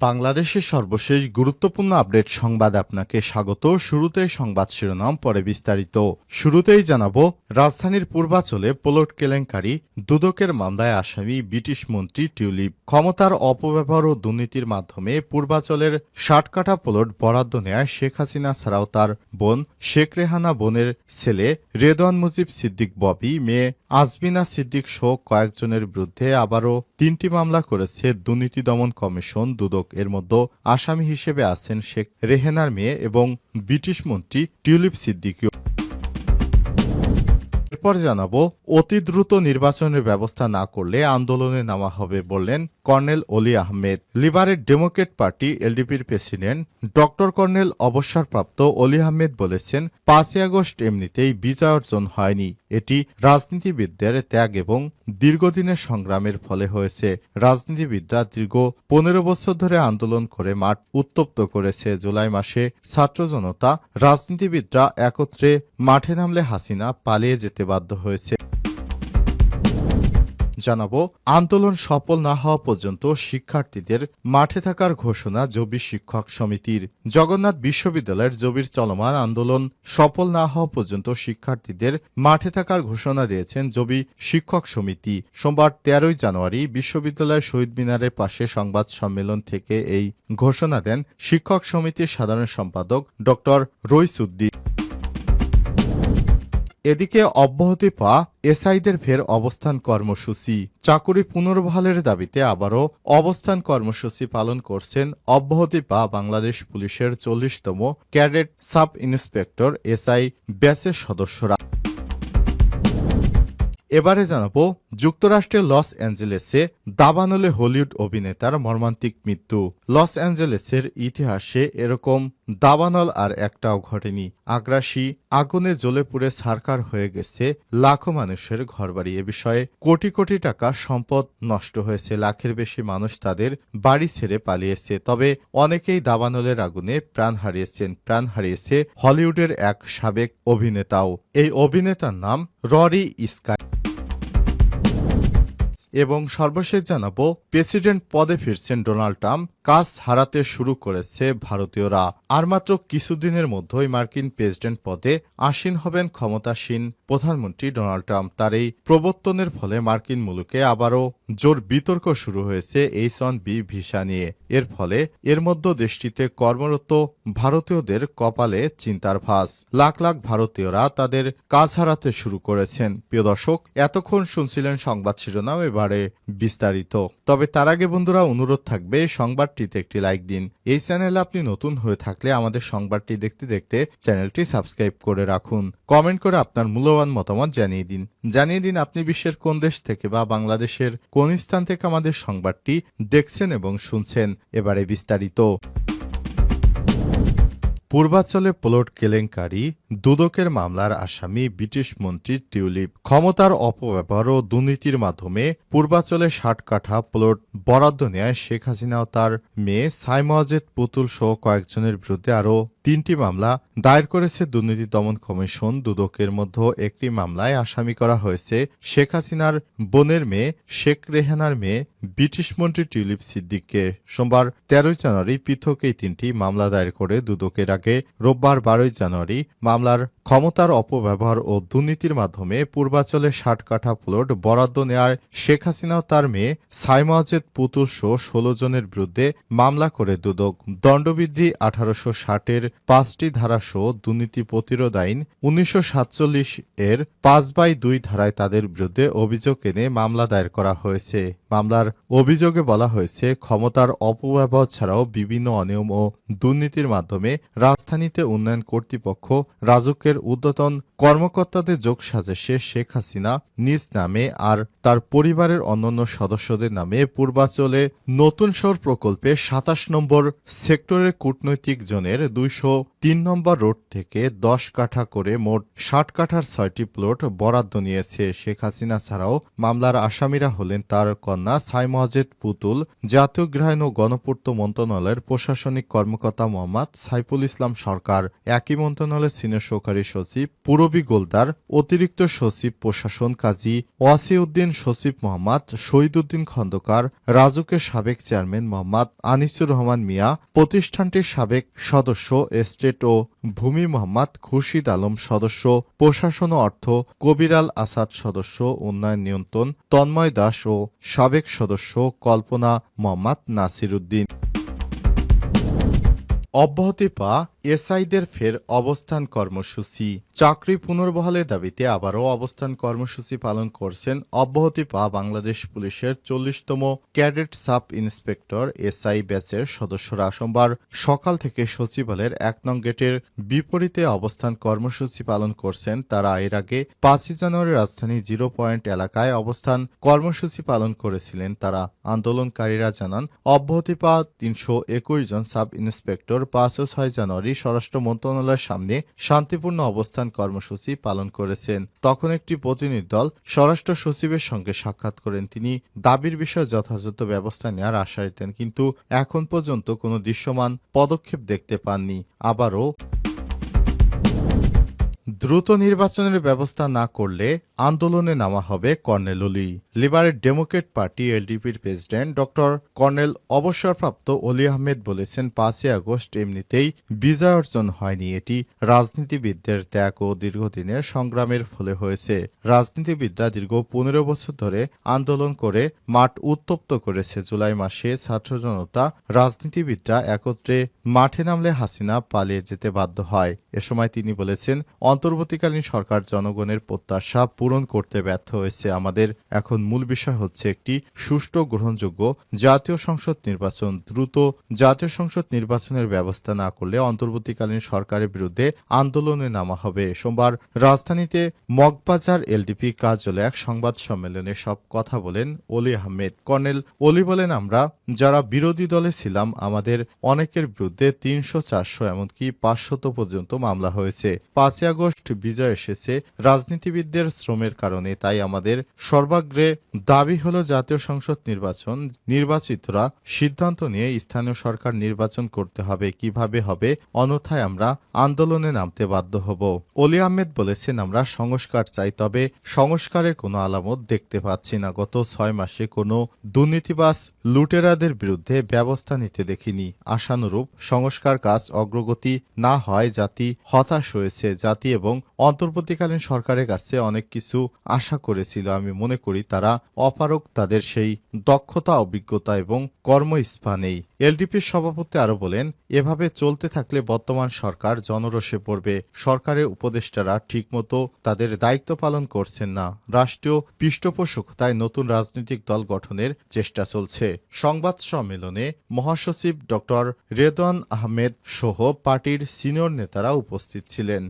বাংলাদেশের সর্বশেষ গুরুত্বপূর্ণ আপডেট সংবাদ আপনাকে স্বাগত। শুরুতেই সংবাদ শিরোনাম, পরে বিস্তারিত। শুরুতেই জানাবো, রাজধানীর পূর্বাঞ্চলে প্লট কেলেঙ্কারি, দুদকের মামলায় আসামি ব্রিটিশ মন্ত্রী টিউলিপ। ক্ষমতার অপব্যবহার ও দুর্নীতির মাধ্যমে পূর্বাঞ্চলের ৬০ কাঠা প্লট বরাদ্দ নেয় শেখ হাসিনা ছাড়াও তার বোন শেখ রেহানা, বোনের ছেলে রেদওয়ান মুজিব সিদ্দিক ববি, মেয়ে আজমিনা সিদ্দিক সহ কয়েকজনের বিরুদ্ধে আবারও ৩টি মামলা করেছে দুর্নীতি দমন কমিশন দুদক। এর মধ্যে আসামি হিসেবে আছেন শেখ রেহানার মেয়ে এবং ব্রিটিশ মন্ত্রী টিউলিপ সিদ্দিকী। এরপর জানাবো, অতি দ্রুত নির্বাচনের ব্যবস্থা না করলে আন্দোলনে নামা হবে বললেন colonel Oli Ahmed. Liberal democrat party এলডিপির প্রেসিডেন্ট ডক্টর কর্নেল অবসরপ্রাপ্ত অলি আহমেদ বলেছেন, ৫ই আগস্ট এমনিতেই বিজয় অর্জন হয়নি, এটি রাজনীতিবিদদের ত্যাগ এবং দীর্ঘদিনের সংগ্রামের ফলে হয়েছে। রাজনীতিবিদরা দীর্ঘ ১৫ বছর ধরে আন্দোলন করে মাঠ উত্তপ্ত করেছে। জুলাই মাসে ছাত্র জনতা, রাজনীতিবিদরা একত্রে মাঠে নামলে হাসিনা পালিয়ে যেতে বাধ্য হয়েছে। জানাবো, আন্দোলন সফল না হওয়া পর্যন্ত শিক্ষার্থীদের মাঠে থাকার ঘোষণা জবি শিক্ষক সমিতির। জগন্নাথ বিশ্ববিদ্যালয়ের জবির চলমান আন্দোলন সফল না হওয়া পর্যন্ত শিক্ষার্থীদের মাঠে থাকার ঘোষণা দিয়েছেন জবি শিক্ষক সমিতি। সোমবার ১৩ই জানুয়ারি বিশ্ববিদ্যালয়ের শহীদ মিনারের পাশে সংবাদ সম্মেলন থেকে এই ঘোষণা দেন শিক্ষক সমিতির সাধারণ সম্পাদক ড রইসুদ্দিন। এদিকে অব্যাহতি পাওয়া এসআইদের ফের অবস্থান কর্মসূচি। চাকুরি পুনর্বহালের দাবিতে আবারও অবস্থান কর্মসূচি পালন করছেন অব্যাহতি পাওয়া বাংলাদেশ পুলিশের ৪০তম ক্যাডেট সাব ইন্সপেক্টর এসআই ব্যাচের সদস্যরা। এবারে জানাবো, যুক্তরাষ্ট্রের লস অ্যাঞ্জেলেসে দাবানলে হলিউড অভিনেতার মর্মান্তিক মৃত্যু। লস অ্যাঞ্জেলেসের ইতিহাসে এরকম দাবানল আর একটাও ঘটেনি। আগ্রাসী আগুনে জ্বলে পুড়ে ছারখার হয়ে গেছে লাখো মানুষের ঘরবাড়ি। এ বিষয়ে কোটি কোটি টাকা সম্পদ নষ্ট হয়েছে। লাখের বেশি মানুষ তাদের বাড়ি ছেড়ে পালিয়েছে। তবে অনেকেই দাবানলের আগুনে প্রাণ হারিয়েছে হলিউডের এক সাবেক অভিনেতাও। এই অভিনেতার নাম ররি স্কাই। এবং সর্বশেষ জানাবো, প্রেসিডেন্ট পদে ফিরছেন ডোনাল্ড ট্রাম্প, কাজ হারাতে শুরু করেছে ভারতীয়রা। আর মাত্র কিছুদিনের মধ্যেই মার্কিন প্রেসিডেন্ট পদে আসীন হবেন ক্ষমতাসীন প্রধানমন্ত্রী ডোনাল্ড ট্রাম্প। তার এই প্রবর্তনের ফলে মার্কিন মুলুকে আবারও জোর বিতর্ক শুরু হয়েছে H-1B ভিসা নিয়ে। এর ফলে এর মধ্যে দেশটিতে কর্মরত ভারতীয়দের কপালে চিন্তার ভাঁজ। লাখ লাখ ভারতীয়রা তাদের কাজ হারাতে শুরু করেছেন। প্রিয় দর্শক, এতক্ষণ শুনছিলেন সংবাদ শিরোনাম, এবারে বিস্তারিত। তবে তার আগে বন্ধুরা, অনুরোধ থাকবে সংবাদটিতে একটি লাইক দিন। এই চ্যানেলে আপনি নতুন হয়ে থাকলে আমাদের সংবাদটি দেখতে দেখতে চ্যানেলটি সাবস্ক্রাইব করে রাখুন। কমেন্ট করে আপনার মূল্যবান মতামত জানিয়ে দিন আপনি বিশ্বের কোন দেশ থেকে বা বাংলাদেশের কোন স্থান থেকে আমাদের সংবাদটি দেখছেন এবং শুনছেন। এবারে বিস্তারিত। পূর্বাঞ্চলে প্লট কেলেঙ্কারি, দুদকের মামলার আসামি ব্রিটিশ মন্ত্রী টিউলিপ। ক্ষমতার অপব্যবহার ও দুর্নীতির মাধ্যমে পূর্বাঞ্চলে ৬০ কাঠা প্লট বরাদ্দ নেয় শেখ হাসিনা ও তার মেয়ে সাইমুয়াজেদ পুতুল সহ কয়েকজনের বিরুদ্ধে আরও ৩টি মামলা দায়ের করেছে দুর্নীতি দমন কমিশন দুদকের মধ্যে একটি মামলায় আসামি করা হয়েছে শেখ হাসিনার বোনের মেয়ে শেখ রেহানার মেয়ে ব্রিটিশ মন্ত্রী টিউলিপ সিদ্দিককে। সোমবার ১৩ই জানুয়ারি পৃথক এই ৩টি মামলা দায়ের করে দুদকের আগে রোববার ১২ই জানুয়ারি মামলার ক্ষমতার অপব্যবহার ও দুর্নীতির মাধ্যমে পূর্বাঞ্চলে ৬০ কাঠা প্লট বরাদ্দ নেয়ার শেখ হাসিনা ও তার মেয়ে সাইমুয়াজেদ পুতুল সহ ১৬ জনের বিরুদ্ধে মামলা করে দুদক। দণ্ডবিধি ১৮৬০-এর ৫টি ধারাসহ দুর্নীতি প্রতিরোধ আইন ১৯৪৭-এর ৫/২ ধারায় তাদের বিরুদ্ধে অভিযোগ এনে মামলা দায়ের করা হয়েছে। মামলার অভিযোগে বলা হয়েছে, ক্ষমতার অপব্যবহার ছাড়াও বিভিন্ন অনিয়ম ও দুর্নীতির মাধ্যমে রাজধানীতে উন্নয়ন কর্তৃপক্ষ রাজুকের ঊর্ধ্বতন কর্মকর্তাদের যোগসাজশে শেখ হাসিনা নিজ নামে আর তার পরিবারের অন্যান্য সদস্যদের নামে পূর্বাঞ্চলে নতুন শহর প্রকল্পে ২৭ নম্বর সেক্টরের কূটনৈতিক জোনের ২০৩ নম্বর রোড থেকে ১০ কাঠা করে মোট ৬০ কাঠার ৬টি প্লট বরাদ্দ নিয়েছে। শেখ হাসিনা ছাড়াও মামলার আসামিরা হলেন তার কন্যা কন্যা সাইমজেদ পুতুল, জাতীয় গৃহায়ন ও গণপূর্ত মন্ত্রণালয়ের প্রশাসনিক কর্মকর্তা মোহাম্মদ সাইফুল ইসলাম সরকার, একই মন্ত্রণালয়ের সিনিয়র সহকারী সচিব পূরবী গোলদার, অতিরিক্ত সচিব প্রশাসন কাজী ওয়াসিউদ্দিন, সচিব মোহাম্মদ শহীদুদ্দিন খন্দকার, রাজুকের সাবেক চেয়ারম্যান মোহাম্মদ আনিসুর রহমান মিয়া, প্রতিষ্ঠানটির সাবেক সদস্য এস্টেট ও ভূমি মোহাম্মদ খুরশিদ আলম সদস্য, প্রশাসন ও অর্থ কবির আল আসাদ সদস্য, উন্নয়ন নিয়ন্ত্রণ তন্ময় দাস ও সাবেক সদস্য কল্পনা মোহাম্মদ নাসির উদ্দিন। অব্যাহতি পাওয়া এসআইদের ফের অবস্থান কর্মসূচি। চাকরি পুনর্বহালের দাবিতে আবারও অবস্থান কর্মসূচি পালন করছেন অব্যাহতি পাওয়া বাংলাদেশ পুলিশের 40তম ক্যাডেট সাব ইন্সপেক্টর এসআই ব্যাচের সদস্যরা সোমবার সকাল থেকে সচিবালয়ের ১ নং গেটের বিপরীতে অবস্থান কর্মসূচি পালন করছেন। তারা এর আগে ৫ই জানুয়ারি রাজধানী 0 পয়েন্ট এলাকায় অবস্থান কর্মসূচি পালন করেছিলেন। তারা আন্দোলনকারীরা জানান, অব্যাহতি পাওয়া ৩২১ জন সাব ইন্সপেক্টর ৫ ও ৬ জানুয়ারি স্বরাষ্ট্র মন্ত্রণালয়ের সামনে শান্তিপূর্ণ অবস্থান কর্মসূচি পালন করেছেন। তখন একটি প্রতিনিধি দল স্বরাষ্ট্র সচিবের সঙ্গে সাক্ষাৎ করেন। তিনি দাবির বিষয়ে যথাযথ ব্যবস্থা নেওয়ার আশ্বাস দেন, কিন্তু এখন পর্যন্ত কোনো দৃশ্যমান পদক্ষেপ দেখতে পাননি। আবারও দ্রুত নির্বাচনের ব্যবস্থা না করলে আন্দোলনে নামা হবে colonel Oli. Liberal democrat party এলডিপির প্রেসিডেন্ট কর্নেল অবসরপ্রাপ্ত অলি আহমেদ বলেছেন, ৫ই আগস্ট এমনিতেই বিজয় অর্জন হয়নি, এটি রাজনীতিবিদদের ত্যাগ ও দীর্ঘদিনের সংগ্রামের ফলে হয়েছে। রাজনীতিবিদরা দীর্ঘ ১৫ বছর ধরে আন্দোলন করে মাঠ উত্তপ্ত করেছে। জুলাই মাসে ছাত্র জনতা রাজনীতিবিদরা একত্রে মাঠে নামলে হাসিনা পালিয়ে যেতে বাধ্য হয়। এ সময় তিনি বলেছেন, অন্তর্বর্তীকালীন সরকার জনগণের প্রত্যাশা পূরণ করতে ব্যর্থ হয়েছে। আমাদের এখন মূল বিষয় হচ্ছে একটি সুষ্ঠু গ্রহণযোগ্য জাতীয় সংসদ নির্বাচন। দ্রুত জাতীয় সংসদ নির্বাচনের ব্যবস্থা না করলে অন্তর্বর্তীকালীন সরকারের বিরুদ্ধে আন্দোলনে নামা হবে। সোমবার রাজধানীতে মগবাজার এলডিপি কার্যালয়ে এক সংবাদ সম্মেলনে সব কথা বলেন অলি আহমেদ। কর্নেল অলি বলেন, আমরা যারা বিরোধী দলে ছিলাম আমাদের অনেকের বিরুদ্ধে ৩০০, ৪০০ এমনকি ৫০০ পর্যন্ত মামলা হয়েছে। ৫ই আগস্ট বিজয় এসেছে রাজনীতিবিদদের শ্রমের কারণে। তাই আমাদের সর্বাগ্রে দাবি হলো জাতীয় সংসদ নির্বাচন। নির্বাচিতরা সিদ্ধান্ত নিয়ে স্থানীয় সরকার নির্বাচন করতে হবে, কিভাবে হবে, অন্যথায় আমরা আন্দোলনে নামতে বাধ্য হব। অলি আহমেদ বলেছেন, আমরা সংস্কার চাই, তবে সংস্কারের কোনো আলামত দেখতে পাচ্ছি না। গত ৬ মাসে কোনো দুর্নীতিবাজ লুটেরাদের বিরুদ্ধে ব্যবস্থা নিতে দেখিনি। আশানুরূপ সংস্কার কাজ অগ্রগতি না হয় জাতি হতাশ হয়েছে। জাতি এবং অন্তর্বর্তীকালীন সরকারের কাছে অনেক কিছু আশা করেছিল। আমি মনে করি তারা অপারগ, তাদের সেই দক্ষতা, অভিজ্ঞতা এবং কর্মস্পা নেই। এলডিপির সভাপতি আরও বলেন, এভাবে চলতে থাকলে বর্তমান সরকার জনরোষে পড়বে। সরকারের উপদেষ্টারা ঠিকমতো তাদের দায়িত্ব পালন করছেন না। রাষ্ট্রীয় পৃষ্ঠপোষকতায় নতুন রাজনৈতিক দল গঠনের চেষ্টা চলছে। সংবাদ সম্মেলনে মহাসচিব ড. রেদওয়ান আহমেদ সহ পার্টির সিনিয়র নেতারা উপস্থিত ছিলেন।